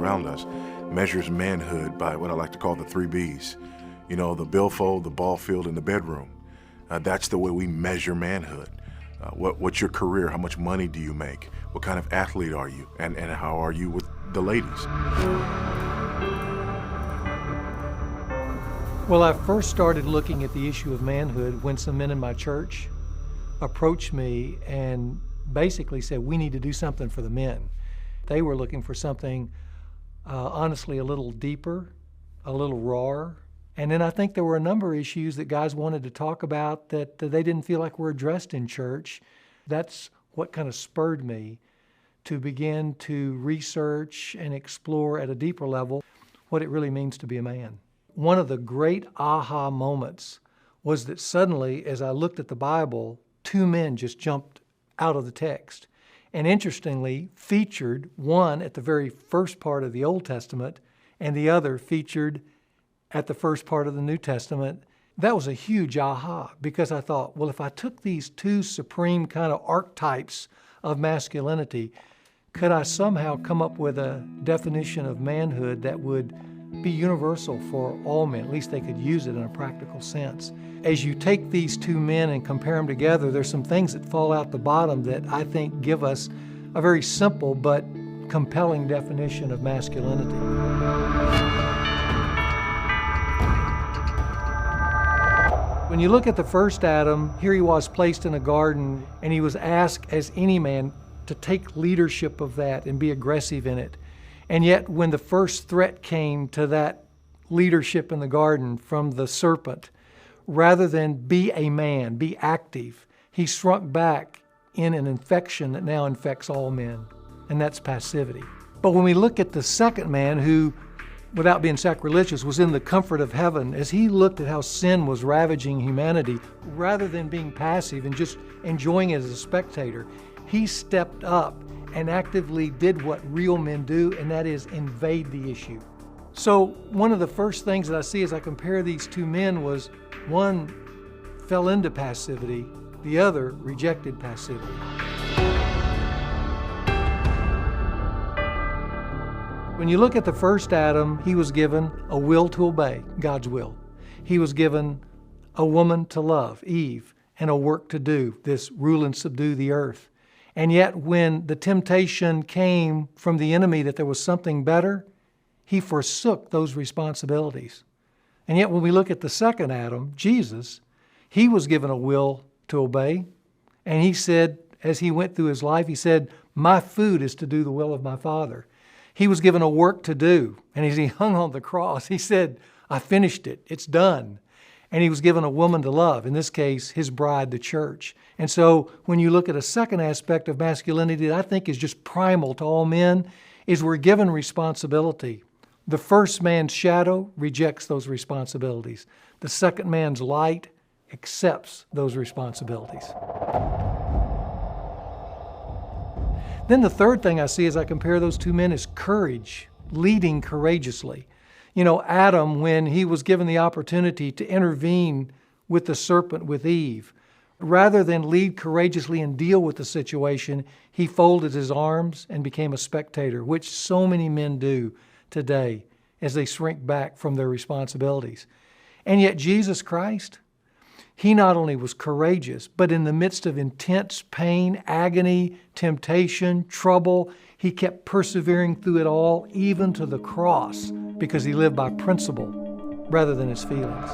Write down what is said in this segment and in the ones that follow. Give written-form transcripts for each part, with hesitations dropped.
around us measures manhood by what I like to call the 3 Bs. You know, the billfold, the ball field, and the bedroom. That's the way we measure manhood. What's your career? How much money do you make? What kind of athlete are you? And how are you with the ladies? Well, I first started looking at the issue of manhood when some men in my church approached me and basically said, we need to do something for the men. They were looking for something, honestly, a little deeper, a little rawer. And then I think there were a number of issues that guys wanted to talk about that they didn't feel like were addressed in church. That's what kind of spurred me to begin to research and explore at a deeper level what it really means to be a man. One of the great aha moments was that suddenly, as I looked at the Bible, 2 men just jumped out of the text. And interestingly, featured one at the very first part of the Old Testament and the other featured at the first part of the New Testament. That was a huge aha, because I thought, well, if I took these 2 supreme kind of archetypes of masculinity, could I somehow come up with a definition of manhood that would be universal for all men? At least they could use it in a practical sense. As you take these 2 men and compare them together, there's some things that fall out the bottom that I think give us a very simple but compelling definition of masculinity. When you look at the first Adam, here he was placed in a garden, and he was asked, as any man, to take leadership of that and be aggressive in it. And yet, when the first threat came to that leadership in the garden from the serpent, rather than be a man, be active, he shrunk back in an infection that now infects all men, and that's passivity. But when we look at the second man who, without being sacrilegious, was in the comfort of heaven, as he looked at how sin was ravaging humanity, rather than being passive and just enjoying it as a spectator, he stepped up and actively did what real men do, and that is invade the issue. So one of the first things that I see as I compare these 2 men was one fell into passivity, the other rejected passivity. When you look at the first Adam, he was given a will to obey, God's will. He was given a woman to love, Eve, and a work to do, this rule and subdue the earth. And yet when the temptation came from the enemy that there was something better, he forsook those responsibilities. And yet when we look at the second Adam, Jesus, he was given a will to obey. And he said, as he went through his life, he said, my food is to do the will of my Father. He was given a work to do. And as he hung on the cross, he said, I finished it. It's done. And he was given a woman to love, in this case, his bride, the church. And so when you look at a second aspect of masculinity that I think is just primal to all men, is we're given responsibility. The first man's shadow rejects those responsibilities. The second man's light accepts those responsibilities. Then the third thing I see as I compare those 2 men is courage, leading courageously. You know, Adam, when he was given the opportunity to intervene with the serpent, with Eve, rather than lead courageously and deal with the situation, he folded his arms and became a spectator, which so many men do today as they shrink back from their responsibilities. And yet Jesus Christ, he not only was courageous, but in the midst of intense pain, agony, temptation, trouble, he kept persevering through it all, even to the cross, because he lived by principle rather than his feelings.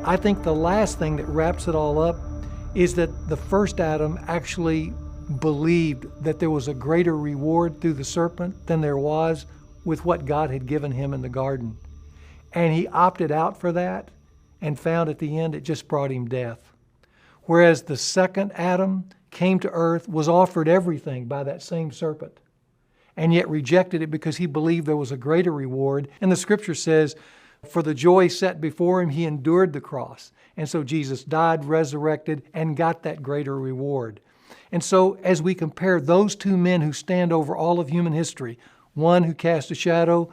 I think the last thing that wraps it all up is that the first Adam actually believed that there was a greater reward through the serpent than there was with what God had given him in the garden. And he opted out for that and found at the end it just brought him death. Whereas the second Adam came to earth, was offered everything by that same serpent, and yet rejected it because he believed there was a greater reward. And the scripture says, for the joy set before him, he endured the cross. And so Jesus died, resurrected, and got that greater reward. And so as we compare those 2 men who stand over all of human history, one who cast a shadow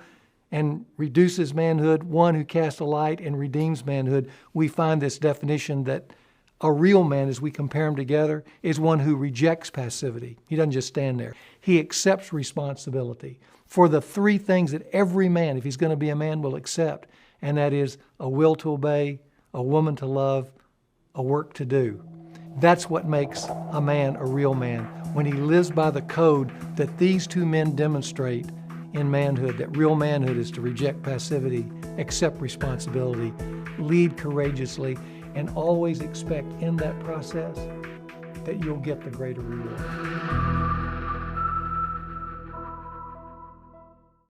and reduces manhood, one who casts a light and redeems manhood, we find this definition that A real man, as we compare them together, is one who rejects passivity. He doesn't just stand there. He accepts responsibility for the three things that every man, if he's going to be a man, will accept, and that is a will to obey, a woman to love, a work to do. That's what makes a man a real man, when he lives by the code that these two men demonstrate in manhood, that real manhood is to reject passivity, accept responsibility, lead courageously, and always expect in that process that you'll get the greater reward.